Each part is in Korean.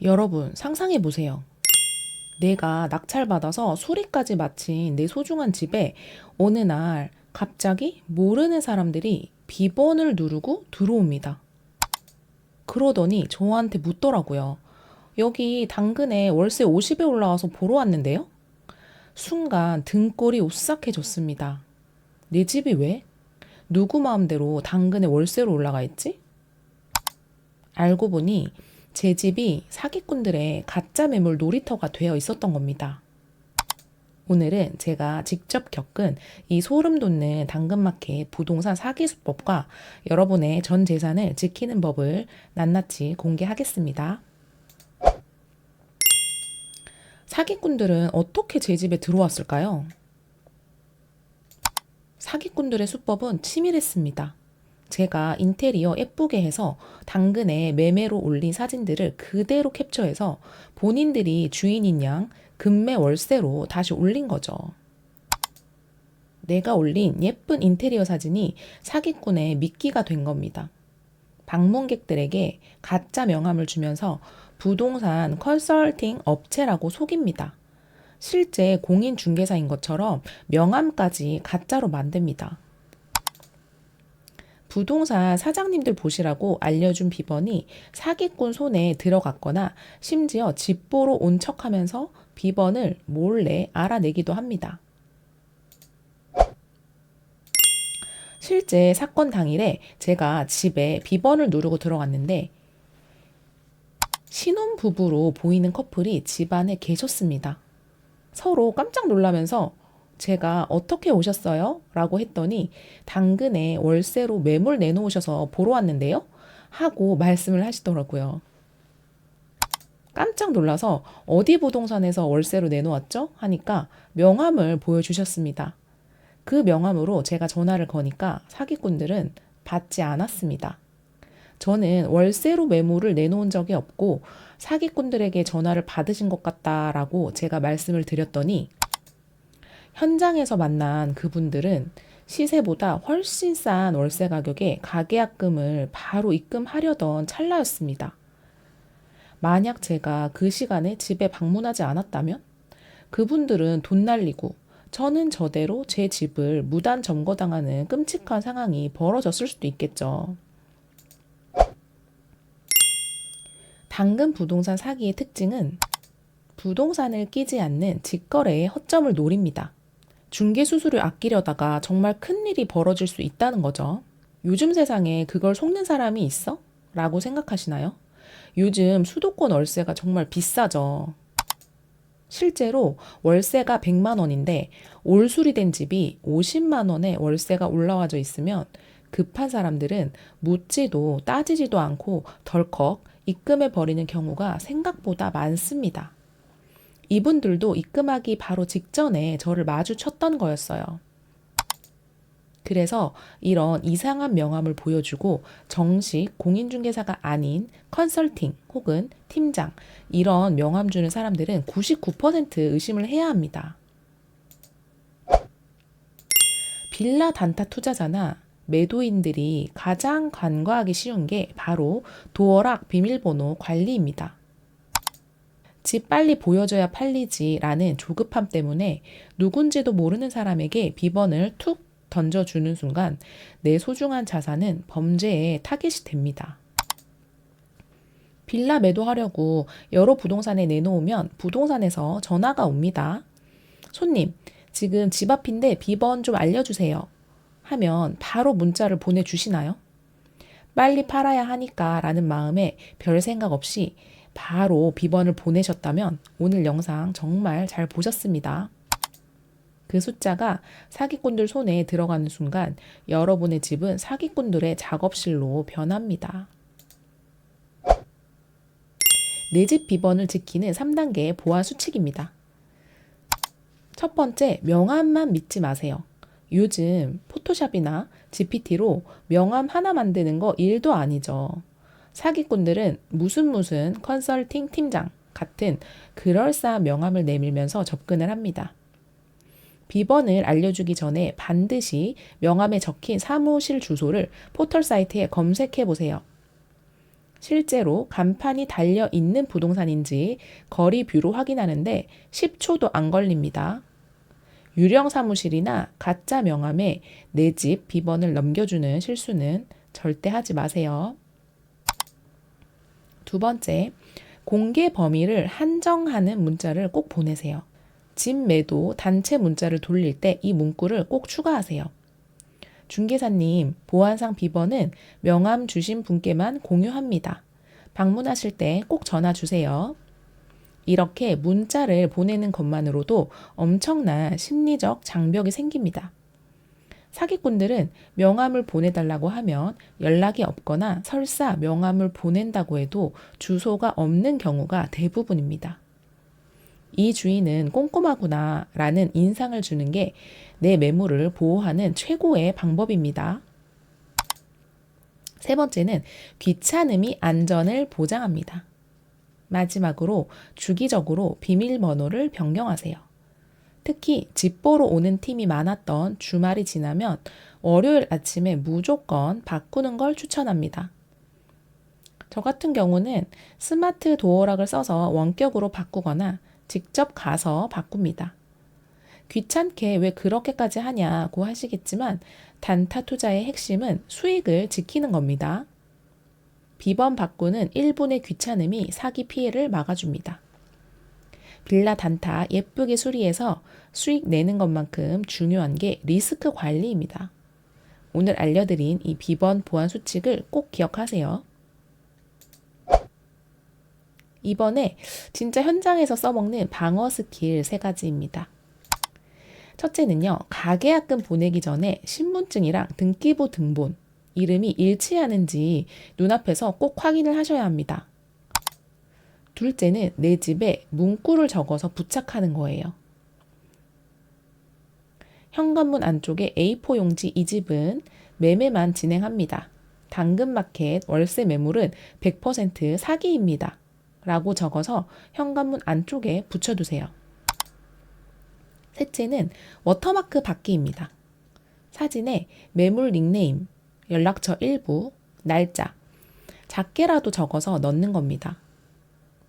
여러분, 상상해 보세요. 내가 낙찰받아서 수리까지 마친 내 소중한 집에 어느 날 갑자기 모르는 사람들이 비번을 누르고 들어옵니다. 그러더니 저한테 묻더라고요. 여기 당근에 월세 50에 올라와서 보러 왔는데요? 순간 등골이 오싹해졌습니다. 내 집이 왜? 누구 마음대로 당근에 월세로 올라가 있지? 알고 보니 제 집이 사기꾼들의 가짜 매물 놀이터가 되어 있었던 겁니다. 오늘은 제가 직접 겪은 이 소름 돋는 당근마켓 부동산 사기 수법과 여러분의 전 재산을 지키는 법을 낱낱이 공개하겠습니다. 사기꾼들은 어떻게 제 집에 들어왔을까요? 사기꾼들의 수법은 치밀했습니다. 제가 인테리어 예쁘게 해서 당근에 매매로 올린 사진들을 그대로 캡처해서 본인들이 주인인 양 금매 월세로 다시 올린 거죠. 내가 올린 예쁜 인테리어 사진이 사기꾼의 미끼가 된 겁니다. 방문객들에게 가짜 명함을 주면서 부동산 컨설팅 업체라고 속입니다. 실제 공인중개사인 것처럼 명함까지 가짜로 만듭니다. 부동산 사장님들 보시라고 알려준 비번이 사기꾼 손에 들어갔거나 심지어 집 보러 온 척하면서 비번을 몰래 알아내기도 합니다. 실제 사건 당일에 제가 집에 비번을 누르고 들어갔는데 신혼부부로 보이는 커플이 집 안에 계셨습니다. 서로 깜짝 놀라면서 제가 어떻게 오셨어요? 라고 했더니 당근에 월세로 매물 내놓으셔서 보러 왔는데요? 하고 말씀을 하시더라고요. 깜짝 놀라서 어디 부동산에서 월세로 내놓았죠? 하니까 명함을 보여주셨습니다. 그 명함으로 제가 전화를 거니까 사기꾼들은 받지 않았습니다. 저는 월세로 매물을 내놓은 적이 없고 사기꾼들에게 전화를 받으신 것 같다라고 제가 말씀을 드렸더니 현장에서 만난 그분들은 시세보다 훨씬 싼 월세 가격에 가계약금을 바로 입금하려던 찰나였습니다. 만약 제가 그 시간에 집에 방문하지 않았다면 그분들은 돈 날리고 저는 저대로 제 집을 무단 점거당하는 끔찍한 상황이 벌어졌을 수도 있겠죠. 당근 부동산 사기의 특징은 부동산을 끼지 않는 직거래의 허점을 노립니다. 중개 수수료 아끼려다가 정말 큰일이 벌어질 수 있다는 거죠. 요즘 세상에 그걸 속는 사람이 있어? 라고 생각하시나요? 요즘 수도권 월세가 정말 비싸죠. 실제로 월세가 100만 원인데 올 수리된 집이 50만 원에 월세가 올라와져 있으면 급한 사람들은 묻지도 따지지도 않고 덜컥 입금해 버리는 경우가 생각보다 많습니다. 이분들도 입금하기 바로 직전에 저를 마주쳤던 거였어요. 그래서 이런 이상한 명함을 보여주고 정식 공인중개사가 아닌 컨설팅 혹은 팀장 이런 명함 주는 사람들은 99% 의심을 해야 합니다. 빌라 단타 투자자나 매도인들이 가장 간과하기 쉬운 게 바로 도어락 비밀번호 관리입니다. 집 빨리 보여줘야 팔리지라는 조급함 때문에 누군지도 모르는 사람에게 비번을 툭 던져주는 순간 내 소중한 자산은 범죄의 타깃이 됩니다. 빌라 매도하려고 여러 부동산에 내놓으면 부동산에서 전화가 옵니다. 손님, 지금 집 앞인데 비번 좀 알려주세요. 하면 바로 문자를 보내주시나요? 빨리 팔아야 하니까 라는 마음에 별 생각 없이 바로 비번을 보내셨다면 오늘 영상 정말 잘 보셨습니다. 그 숫자가 사기꾼들 손에 들어가는 순간 여러분의 집은 사기꾼들의 작업실로 변합니다. 내 집 비번을 지키는 3단계 보안 수칙입니다. 첫 번째, 명함만 믿지 마세요. 요즘 포토샵이나 GPT로 명함 하나 만드는 거 일도 아니죠. 사기꾼들은 무슨 컨설팅 팀장 같은 그럴싸한 명함을 내밀면서 접근을 합니다. 비번을 알려주기 전에 반드시 명함에 적힌 사무실 주소를 포털 사이트에 검색해 보세요. 실제로 간판이 달려 있는 부동산인지 거리 뷰로 확인하는데 10초도 안 걸립니다. 유령 사무실이나 가짜 명함에 내 집 비번을 넘겨주는 실수는 절대 하지 마세요. 두 번째, 공개 범위를 한정하는 문자를 꼭 보내세요. 집 매도 단체 문자를 돌릴 때 이 문구를 꼭 추가하세요. 중개사님, 보안상 비번은 명함 주신 분께만 공유합니다. 방문하실 때 꼭 전화 주세요. 이렇게 문자를 보내는 것만으로도 엄청난 심리적 장벽이 생깁니다. 사기꾼들은 명함을 보내달라고 하면 연락이 없거나 설사 명함을 보낸다고 해도 주소가 없는 경우가 대부분입니다. 이 주인은 꼼꼼하구나 라는 인상을 주는 게 내 매물을 보호하는 최고의 방법입니다. 세 번째는 귀찮음이 안전을 보장합니다. 마지막으로 주기적으로 비밀번호를 변경하세요. 특히 집 보러 오는 팀이 많았던 주말이 지나면 월요일 아침에 무조건 바꾸는 걸 추천합니다. 저 같은 경우는 스마트 도어락을 써서 원격으로 바꾸거나 직접 가서 바꿉니다. 귀찮게 왜 그렇게까지 하냐고 하시겠지만 단타 투자의 핵심은 수익을 지키는 겁니다. 비번 바꾸는 1분의 귀찮음이 사기 피해를 막아줍니다. 빌라 단타 예쁘게 수리해서 수익 내는 것만큼 중요한 게 리스크 관리입니다. 오늘 알려드린 이 비번 보안 수칙을 꼭 기억하세요. 이번에 진짜 현장에서 써먹는 방어 스킬 3가지입니다. 첫째는요, 가계약금 보내기 전에 신분증이랑 등기부 등본, 이름이 일치하는지 눈앞에서 꼭 확인을 하셔야 합니다. 둘째는 내 집에 문구를 적어서 부착하는 거예요. 현관문 안쪽에 A4 용지 이 집은 매매만 진행합니다. 당근마켓 월세 매물은 100% 사기입니다. 라고 적어서 현관문 안쪽에 붙여두세요. 셋째는 워터마크 받기입니다. 사진에 매물 닉네임, 연락처 일부, 날짜, 작게라도 적어서 넣는 겁니다.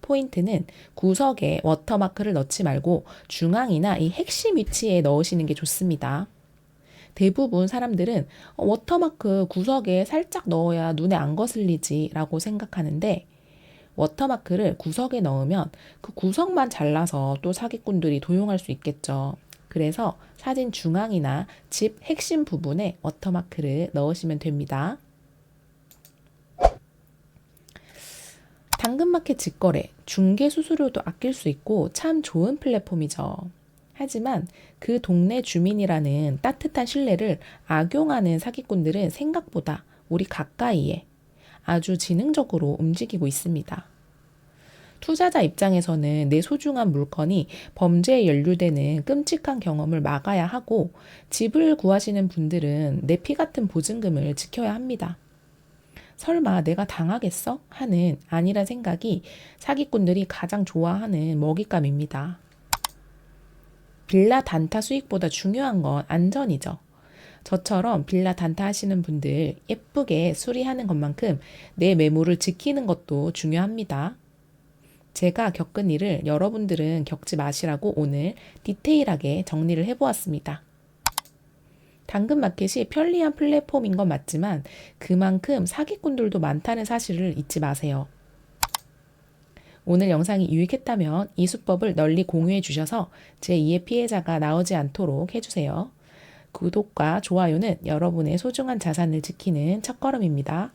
포인트는 구석에 워터마크를 넣지 말고 중앙이나 이 핵심 위치에 넣으시는 게 좋습니다. 대부분 사람들은 워터마크 구석에 살짝 넣어야 눈에 안 거슬리지 라고 생각하는데 워터마크를 구석에 넣으면 그 구석만 잘라서 또 사기꾼들이 도용할 수 있겠죠. 그래서 사진 중앙이나 집 핵심 부분에 워터마크를 넣으시면 됩니다. 당근마켓 직거래, 중개 수수료도 아낄 수 있고 참 좋은 플랫폼이죠. 하지만 그 동네 주민이라는 따뜻한 신뢰를 악용하는 사기꾼들은 생각보다 우리 가까이에 아주 지능적으로 움직이고 있습니다. 투자자 입장에서는 내 소중한 물건이 범죄에 연루되는 끔찍한 경험을 막아야 하고 집을 구하시는 분들은 내 피 같은 보증금을 지켜야 합니다. 설마 내가 당하겠어? 하는 아니란 생각이 사기꾼들이 가장 좋아하는 먹잇감입니다. 빌라 단타 수익보다 중요한 건 안전이죠. 저처럼 빌라 단타 하시는 분들 예쁘게 수리하는 것만큼 내 매물을 지키는 것도 중요합니다. 제가 겪은 일을 여러분들은 겪지 마시라고 오늘 디테일하게 정리를 해보았습니다. 당근마켓이 편리한 플랫폼인 건 맞지만 그만큼 사기꾼들도 많다는 사실을 잊지 마세요. 오늘 영상이 유익했다면 이 수법을 널리 공유해 주셔서 제2의 피해자가 나오지 않도록 해주세요. 구독과 좋아요는 여러분의 소중한 자산을 지키는 첫걸음입니다.